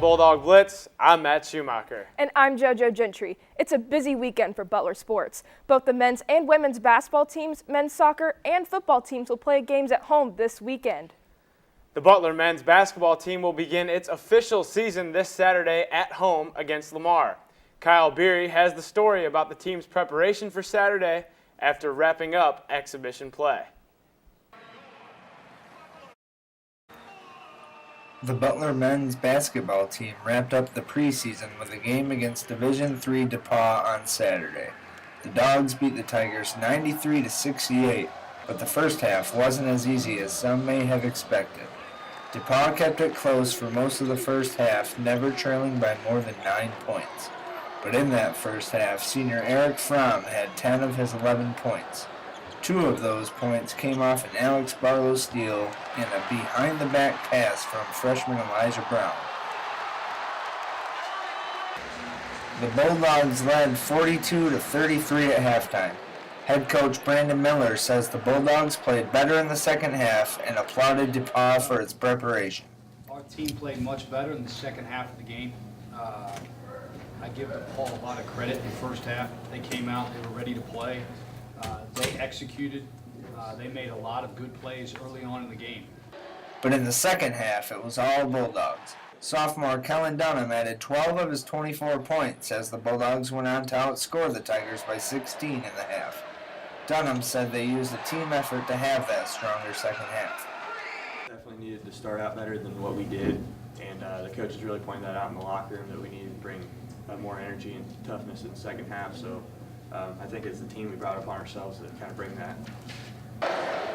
Bulldog Blitz. I'm Matt Schumacher. And I'm JoJo Gentry. It's a busy weekend for Butler sports. Both the men's and women's basketball teams, men's soccer, and football teams will play games at home this weekend. The Butler men's basketball team will begin its official season this Saturday at home against Lamar. Kyle Beery has the story about the team's preparation for Saturday after wrapping up exhibition play. The Butler men's basketball team wrapped up the preseason with a game against Division III DePauw on Saturday. The Dogs beat the Tigers 93-68, but the first half wasn't as easy as some may have expected. DePauw kept it close for most of the first half, never trailing by more than 9 points. But in that first half, senior Eric Fromm had 10 of his 11 points. 2 of those points came off an Alex Barlow steal and a behind-the-back pass from freshman Elijah Brown. The Bulldogs led 42-33 at halftime. Head coach Brandon Miller says the Bulldogs played better in the second half and applauded DePauw for its preparation. Our team played much better in the second half of the game. I give DePauw a lot of credit in the first half. They came out, they were ready to play. They executed. They made a lot of good plays early on in the game. But in the second half, it was all Bulldogs. Sophomore Kellen Dunham added 12 of his 24 points as the Bulldogs went on to outscore the Tigers by 16 in the half. Dunham said they used a team effort to have that stronger second half. Definitely needed to start out better than what we did, and the coaches really pointed that out in the locker room that we needed to bring more energy and toughness in the second half. So I think as a team we brought upon ourselves to kind of bring that.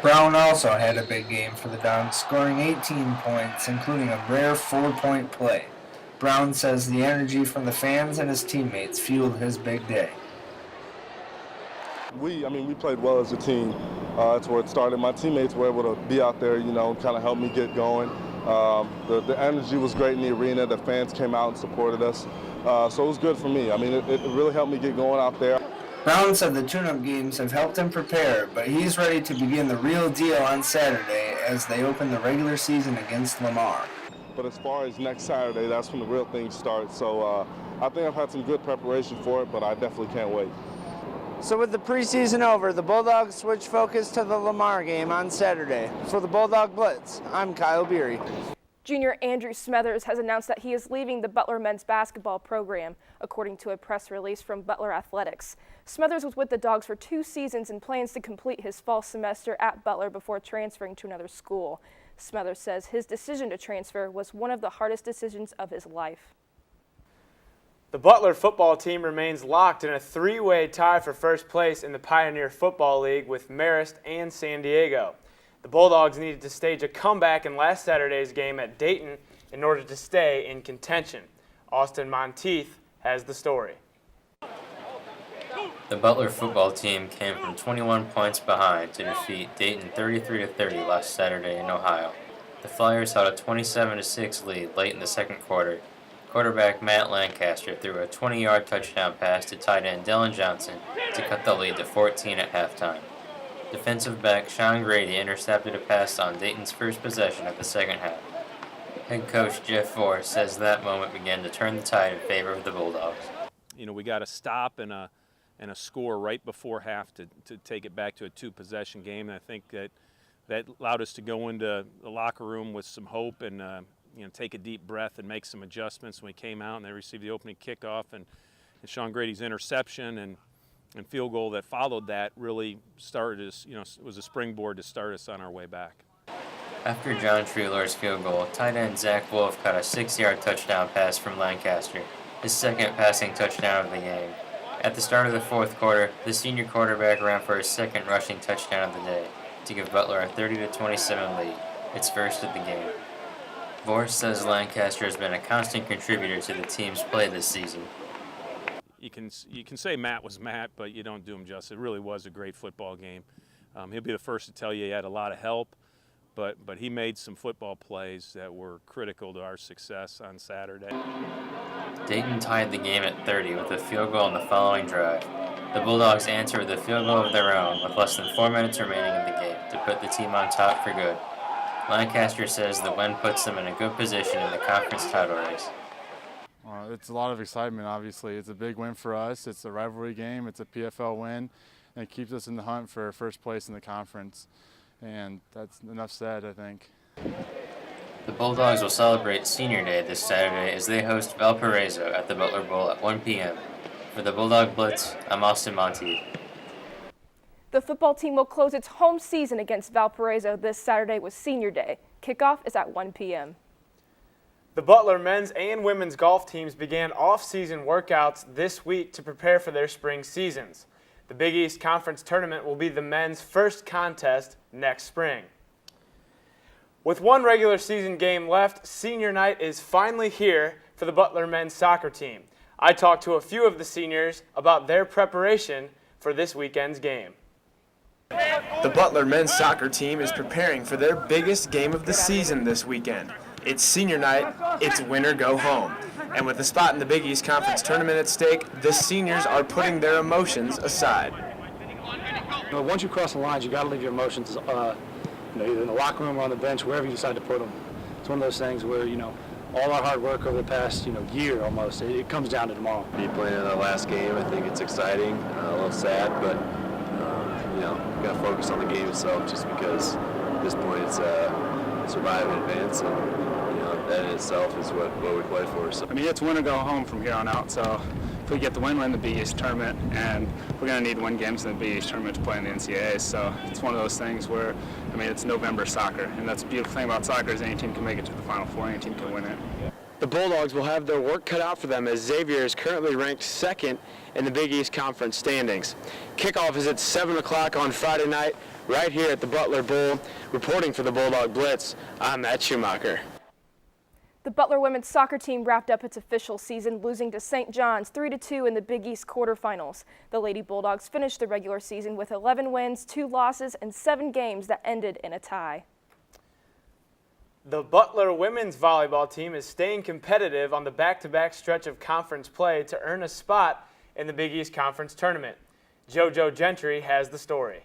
Brown also had a big game for the Dogs, scoring 18 points, including a rare 4-point play. Brown says the energy from the fans and his teammates fueled his big day. We played well as a team. That's where it started. My teammates were able to be out there, kind of help me get going. The energy was great in the arena. The fans came out and supported us. So it was good for me. It really helped me get going out there. Brown said the tune-up games have helped him prepare, but he's ready to begin the real deal on Saturday as they open the regular season against Lamar. But as far as next Saturday, that's when the real thing starts. So I think I've had some good preparation for it, but I definitely can't wait. So with the preseason over, the Bulldogs switch focus to the Lamar game on Saturday. For the Bulldog Blitz, I'm Kyle Beery. Junior Andrew Smethers has announced that he is leaving the Butler men's basketball program, according to a press release from Butler Athletics. Smethers was with the Dogs for 2 seasons and plans to complete his fall semester at Butler before transferring to another school. Smethers says his decision to transfer was one of the hardest decisions of his life. The Butler football team remains locked in a 3-way tie for first place in the Pioneer Football League with Marist and San Diego. The Bulldogs needed to stage a comeback in last Saturday's game at Dayton in order to stay in contention. Austin Monteith has the story. The Butler football team came from 21 points behind to defeat Dayton 33-30 last Saturday in Ohio. The Flyers held a 27-6 lead late in the second quarter. Quarterback Matt Lancaster threw a 20-yard touchdown pass to tight end Dylan Johnson to cut the lead to 14 at halftime. Defensive back Sean Grady intercepted a pass on Dayton's first possession of the second half. Head coach Jeff Forrest says that moment began to turn the tide in favor of the Bulldogs. We got a stop and a score right before half to take it back to a 2-possession game. And I think that allowed us to go into the locker room with some hope and take a deep breath and make some adjustments. When we came out and they received the opening kickoff and Sean Grady's interception and field goal that followed that really started us, was a springboard to start us on our way back. After John Treeler's field goal, tight end Zach Wolf caught a 6-yard touchdown pass from Lancaster, his second passing touchdown of the game. At the start of the fourth quarter, the senior quarterback ran for his second rushing touchdown of the day to give Butler a 30-27 lead, its first of the game. Vorst says Lancaster has been a constant contributor to the team's play this season. You can say Matt was Matt, but you don't do him justice. It really was a great football game. He'll be the first to tell you he had a lot of help, but he made some football plays that were critical to our success on Saturday. Dayton tied the game at 30 with a field goal on the following drive. The Bulldogs answered with a field goal of their own with less than 4 minutes remaining in the game to put the team on top for good. Lancaster says the win puts them in a good position in the conference title race. It's a lot of excitement, obviously. It's a big win for us. It's a rivalry game. It's a PFL win, and it keeps us in the hunt for first place in the conference. And that's enough said, I think. The Bulldogs will celebrate Senior Day this Saturday as they host Valparaiso at the Butler Bowl at 1 p.m. For the Bulldog Blitz, I'm Austin Monteith. The football team will close its home season against Valparaiso this Saturday with Senior Day. Kickoff is at 1 p.m. The Butler men's and women's golf teams began off-season workouts this week to prepare for their spring seasons. The Big East Conference Tournament will be the men's first contest next spring. With one regular season game left, senior night is finally here for the Butler men's soccer team. I talked to a few of the seniors about their preparation for this weekend's game. The Butler men's soccer team is preparing for their biggest game of the season this weekend. It's senior night, it's win or go home. And with a spot in the Big East Conference Tournament at stake, the seniors are putting their emotions aside. Once you cross the lines, you got to leave your emotions, either in the locker room or on the bench, wherever you decide to put them. It's one of those things where, all our hard work over the past, year almost, it comes down to tomorrow. Be playing in our last game, I think it's exciting, a little sad, but you got to focus on the game itself, just because at this point it's survive and advance, and that in itself is what we play for. So. It's win or go home from here on out. So if we get the win, we're in the Big East tournament, and we're going to need to win games in the Big East tournament to play in the NCAA. So it's one of those things where, it's November soccer, and that's the beautiful thing about soccer is any team can make it to the Final Four, any team can win it. The Bulldogs will have their work cut out for them as Xavier is currently ranked second in the Big East Conference standings. Kickoff is at 7 o'clock on Friday night, right here at the Butler Bowl. Reporting for the Bulldog Blitz, I'm Matt Schumacher. The Butler women's soccer team wrapped up its official season, losing to St. John's 3-2 in the Big East quarterfinals. The Lady Bulldogs finished the regular season with 11 wins, 2 losses, and 7 games that ended in a tie. The Butler women's volleyball team is staying competitive on the back-to-back stretch of conference play to earn a spot in the Big East Conference Tournament. JoJo Gentry has the story.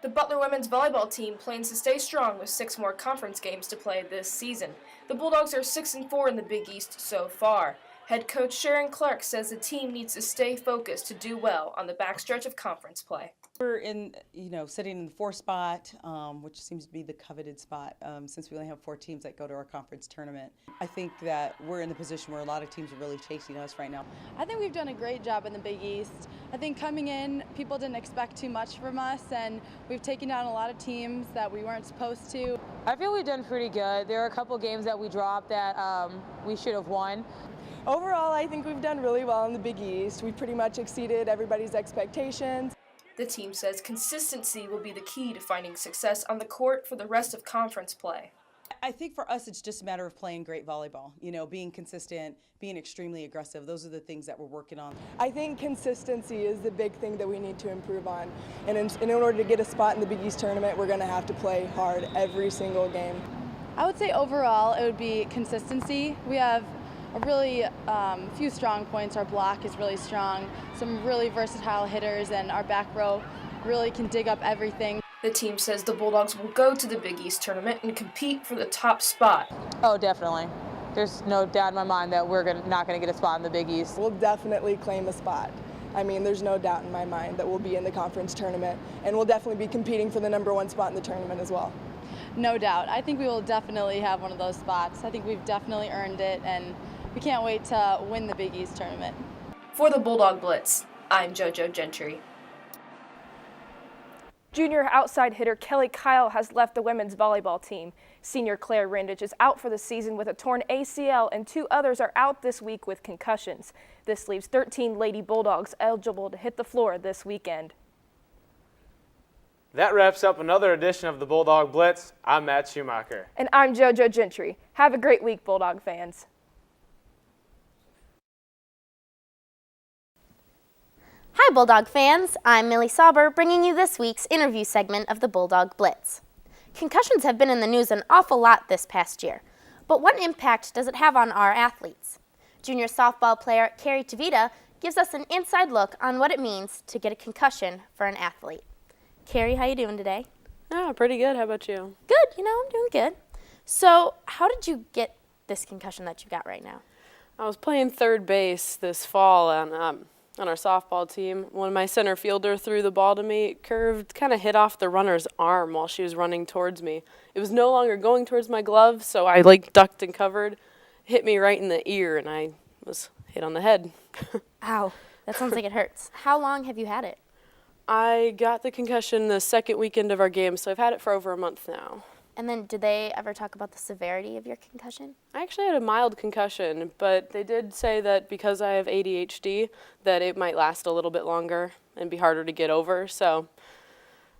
The Butler women's volleyball team plans to stay strong with 6 more conference games to play this season. The Bulldogs are 6-4 in the Big East so far. Head coach Sharon Clark says the team needs to stay focused to do well on the backstretch of conference play. We're in, sitting in the 4th spot, which seems to be the coveted spot since we only have 4 teams that go to our conference tournament. I think that we're in the position where a lot of teams are really chasing us right now. I think we've done a great job in the Big East. I think coming in, people didn't expect too much from us, and we've taken down a lot of teams that we weren't supposed to. I feel we've done pretty good. There are a couple games that we dropped that we should have won. Overall, I think we've done really well in the Big East. We pretty much exceeded everybody's expectations. The team says consistency will be the key to finding success on the court for the rest of conference play. I think for us it's just a matter of playing great volleyball, being consistent, being extremely aggressive. Those are the things that we're working on. I think consistency is the big thing that we need to improve on. And in order to get a spot in the Big East tournament, we're going to have to play hard every single game. I would say overall it would be consistency. We have a really few strong points. Our block is really strong, some really versatile hitters, and our back row really can dig up everything. The team says the Bulldogs will go to the Big East tournament and compete for the top spot. Oh, definitely. There's no doubt in my mind that we're not going to get a spot in the Big East. We'll definitely claim a spot. There's no doubt in my mind that we'll be in the conference tournament, and we'll definitely be competing for the #1 spot in the tournament as well. No doubt. I think we will definitely have one of those spots. I think we've definitely earned it, and we can't wait to win the Big East tournament. For the Bulldog Blitz, I'm JoJo Gentry. Junior outside hitter Kelly Kyle has left the women's volleyball team. Senior Claire Randage is out for the season with a torn ACL, and 2 others are out this week with concussions. This leaves 13 Lady Bulldogs eligible to hit the floor this weekend. That wraps up another edition of the Bulldog Blitz. I'm Matt Schumacher. And I'm JoJo Gentry. Have a great week, Bulldog fans. Hi Bulldog fans, I'm Millie Sauber bringing you this week's interview segment of the Bulldog Blitz. Concussions have been in the news an awful lot this past year, but what impact does it have on our athletes? Junior softball player Carrie Tavita gives us an inside look on what it means to get a concussion for an athlete. Carrie, how you doing today? Oh, pretty good. How about you? Good, I'm doing good. So how did you get this concussion that you got right now? I was playing third base this fall on our softball team. When my center fielder threw the ball to me, it curved, kind of hit off the runner's arm while she was running towards me. It was no longer going towards my glove, so I ducked and covered, hit me right in the ear, and I was hit on the head. Ow, that sounds like it hurts. How long have you had it? I got the concussion the second weekend of our game, so I've had it for over a month now. And then did they ever talk about the severity of your concussion? I actually had a mild concussion, but they did say that because I have ADHD, that it might last a little bit longer and be harder to get over. So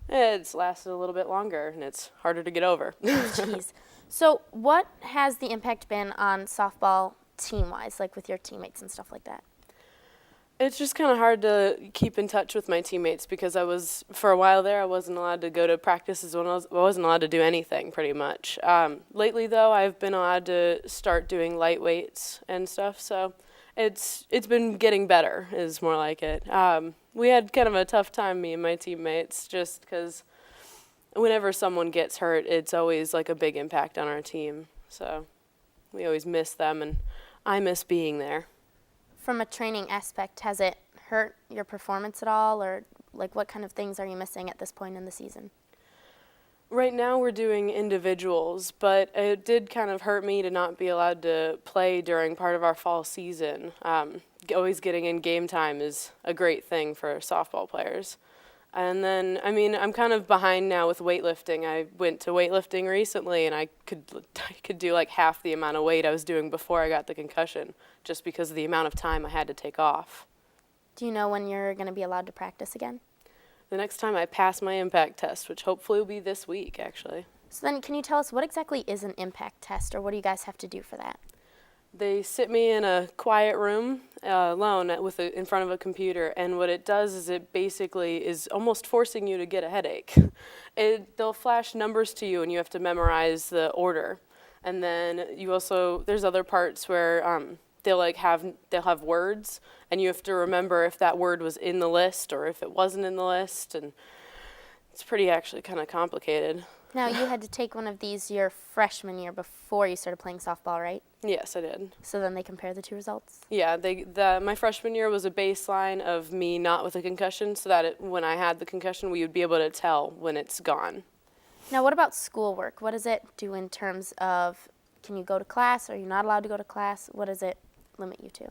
it's lasted a little bit longer, and it's harder to get over. Jeez. So what has the impact been on softball team-wise, like with your teammates and stuff like that? It's just kind of hard to keep in touch with my teammates because for a while there, I wasn't allowed to go to practices I wasn't allowed to do anything pretty much. Lately, though, I've been allowed to start doing light weights and stuff, so it's been getting better, is more like it. We had kind of a tough time, me and my teammates, just because whenever someone gets hurt, it's always like a big impact on our team. So we always miss them, and I miss being there. From a training aspect, has it hurt your performance at all, or like what kind of things are you missing at this point in the season? Right now we're doing individuals, but it did kind of hurt me to not be allowed to play during part of our fall season. Always getting in game time is a great thing for softball players. And then, I'm kind of behind now with weightlifting. I went to weightlifting recently, and I could do like half the amount of weight I was doing before I got the concussion, just because of the amount of time I had to take off. Do you know when you're going to be allowed to practice again? The next time I pass my impact test, which hopefully will be this week, actually. So then can you tell us what exactly is an impact test, or what do you guys have to do for that? They sit me in a quiet room alone in front of a computer, and what it does is it basically is almost forcing you to get a headache. They'll flash numbers to you, and you have to memorize the order. And then there's other parts where they'll have words, and you have to remember if that word was in the list or if it wasn't in the list, and it's pretty actually kind of complicated. Now, you had to take one of these your freshman year before you started playing softball, right? Yes, I did. So then they compare the two results? Yeah, my freshman year was a baseline of me not with a concussion, so that when I had the concussion, we would be able to tell when it's gone. Now, what about schoolwork? What does it do in terms of, can you go to class? Are you not allowed to go to class? What does it limit you to?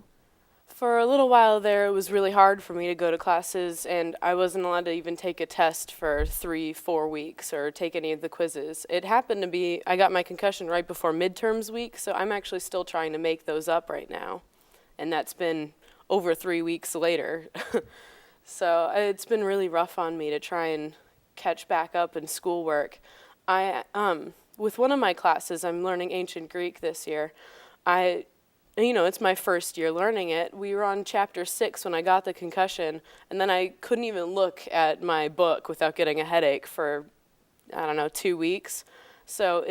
For a little while there, it was really hard for me to go to classes, and I wasn't allowed to even take a test for 3-4 weeks or take any of the quizzes. It happened to be, I got my concussion right before midterms week, so I'm actually still trying to make those up right now. And that's been over 3 weeks later. So it's been really rough on me to try and catch back up in schoolwork. With one of my classes, I'm learning ancient Greek this year. It's my first year learning it. We were on chapter 6 when I got the concussion, and then I couldn't even look at my book without getting a headache for, 2 weeks. So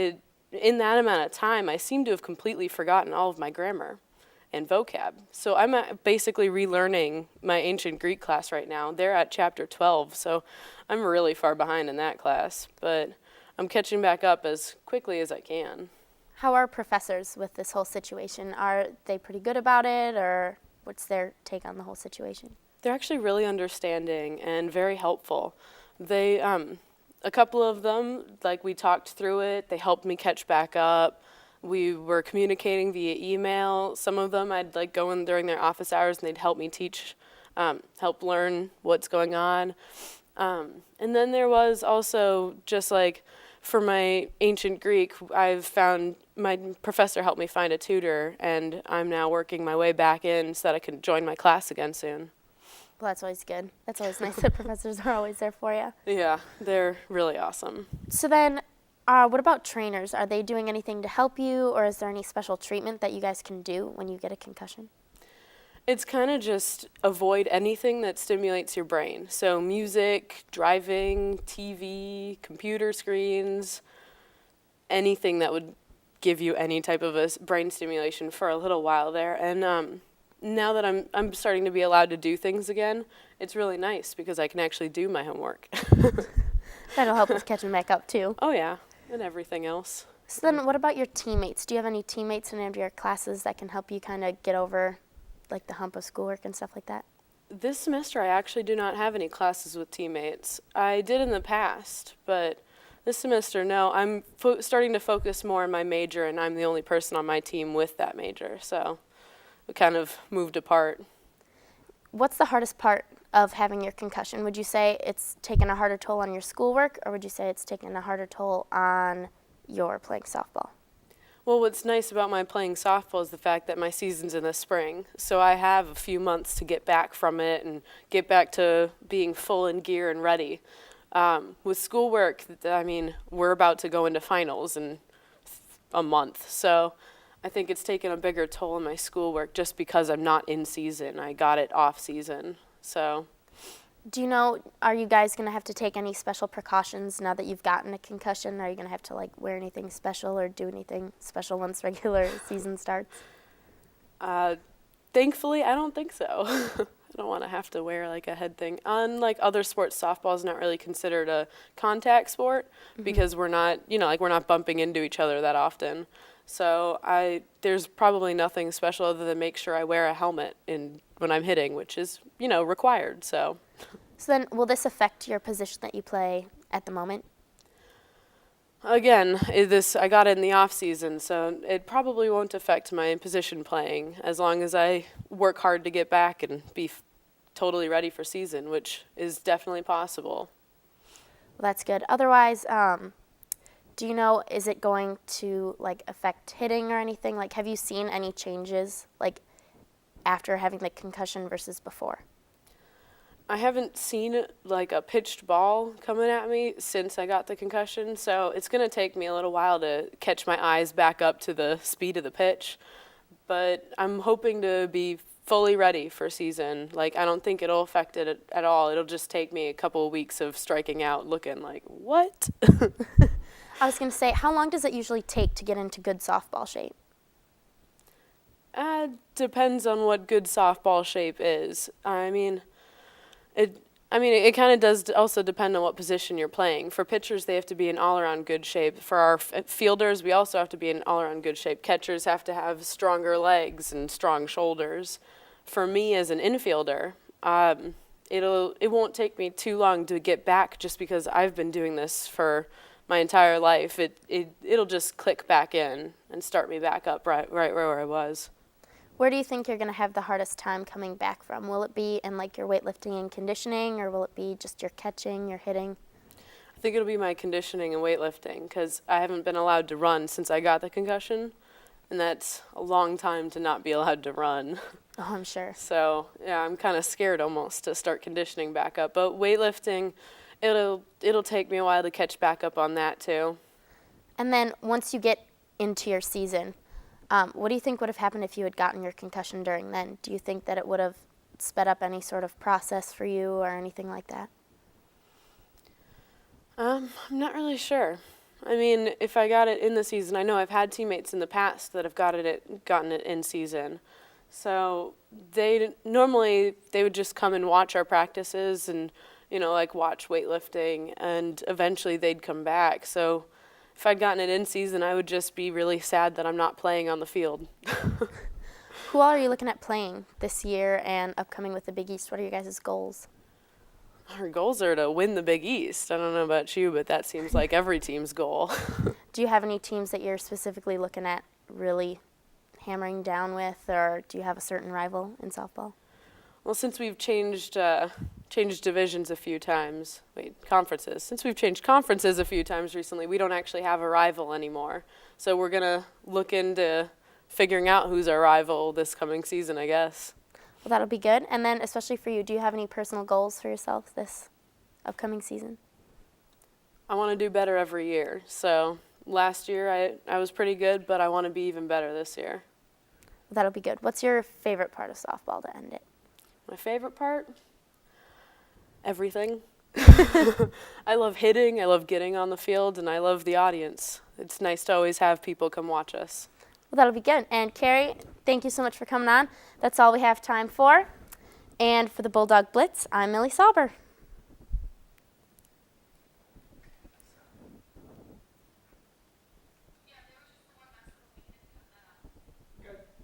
in that amount of time, I seem to have completely forgotten all of my grammar and vocab. So I'm basically relearning my ancient Greek class right now. They're at chapter 12, so I'm really far behind in that class, but I'm catching back up as quickly as I can. How are professors with this whole situation? Are they pretty good about it, or what's their take on the whole situation? They're actually really understanding and very helpful. They, a couple of them, we talked through it. They helped me catch back up. We were communicating via email. Some of them I'd go in during their office hours, and they'd help me teach, help learn what's going on. And then there was also just for my ancient Greek, I've found my professor helped me find a tutor, and I'm now working my way back in so that I can join my class again soon. Well, that's always good. That's always nice that professors are always there for you. Yeah, they're really awesome. So then, what about trainers? Are they doing anything to help you, or is there any special treatment that you guys can do when you get a concussion? It's kind of just avoid anything that stimulates your brain. So music, driving, TV, computer screens, anything that would give you any type of a brain stimulation for a little while there. And now that I'm starting to be allowed to do things again, it's really nice because I can actually do my homework. That'll help with catching back up too. Oh yeah, and everything else. So then what about your teammates? Do you have any teammates in any of your classes that can help you kind of get over like the hump of schoolwork and stuff like that? This semester I actually do not have any classes with teammates. I did in the past, but this semester, no. I'm starting to focus more on my major, and I'm the only person on my team with that major, so we kind of moved apart. What's the hardest part of having your concussion? Would you say it's taken a harder toll on your schoolwork, or would you say it's taken a harder toll on your playing softball? Well, what's nice about my playing softball is the fact that my season's in the spring, so I have a few months to get back from it and get back to being full in gear and ready. With schoolwork, I mean, we're about to go into finals in a month, so I think it's taken a bigger toll on my schoolwork just because I'm not in season. I got it off season, so. Do you know, are you guys going to have to take any special precautions now that you've gotten a concussion? Are you going to have to like wear anything special or do anything special once regular season starts? Thankfully, I don't think so. I don't want to have to wear like a head thing. Unlike other sports, softball is not really considered a contact sport because we're not, like we're not bumping into each other that often. So there's probably nothing special other than make sure I wear a helmet when I'm hitting, which is, required. So then will this affect your position that you play at the moment? Again, I got it in the off season, so it probably won't affect my position playing as long as I work hard to get back and be totally ready for season, which is definitely possible. Well, that's good. Otherwise, do you know, is it going to like affect hitting or anything? Like, have you seen any changes like after having the concussion versus before? I haven't seen like a pitched ball coming at me since I got the concussion, so it's going to take me a little while to catch my eyes back up to the speed of the pitch. But I'm hoping to be fully ready for season. Like, I don't think it'll affect it at all. It'll just take me a couple of weeks of striking out looking like, what? I was going to say, how long does it usually take to get into good softball shape? Depends on what good softball shape is. It kind of does also depend on what position you're playing. For pitchers, they have to be in all-around good shape. For our fielders, we also have to be in all-around good shape. Catchers have to have stronger legs and strong shoulders. For me as an infielder, it won't take me too long to get back just because I've been doing this for my entire life. It'll just click back in and start me back up right where I was. Where do you think you're going to have the hardest time coming back from? Will it be in like your weightlifting and conditioning, or will it be just your catching, your hitting? I think it'll be my conditioning and weightlifting because I haven't been allowed to run since I got the concussion, and that's a long time to not be allowed to run. Oh, I'm sure. So, yeah, I'm kind of scared almost to start conditioning back up. But weightlifting, it'll take me a while to catch back up on that too. And then once you get into your season, what do you think would have happened if you had gotten your concussion during then? Do you think that it would have sped up any sort of process for you or anything like that? I'm not really sure. I mean, if I got it in the season, I know I've had teammates in the past that have gotten it in season. So they would just come and watch our practices and, like watch weightlifting, and eventually they'd come back. So if I'd gotten it in season, I would just be really sad that I'm not playing on the field. Who all are you looking at playing this year and upcoming with the Big East? What are your guys' goals? Our goals are to win the Big East. I don't know about you, but that seems like every team's goal. Do you have any teams that you're specifically looking at really hammering down with, or do you have a certain rival in softball? Well, since we've changed divisions a few times, conferences. Since we've changed conferences a few times recently, we don't actually have a rival anymore. So we're going to look into figuring out who's our rival this coming season, I guess. Well, that'll be good. And then especially for you, do you have any personal goals for yourself this upcoming season? I want to do better every year. So last year I was pretty good, but I want to be even better this year. Well, that'll be good. What's your favorite part of softball to end it? My favorite part? Everything. I love hitting, I love getting on the field, and I love the audience. It's nice to always have people come watch us. Well, that'll be good. And Carrie, thank you so much for coming on. That's all we have time for. And for the Bulldog Blitz, I'm Millie Sauber.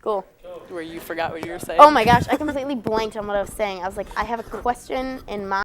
Cool. Where you forgot what you were saying. Oh my gosh, I completely blanked on what I was saying. I was like, I have a question in mind.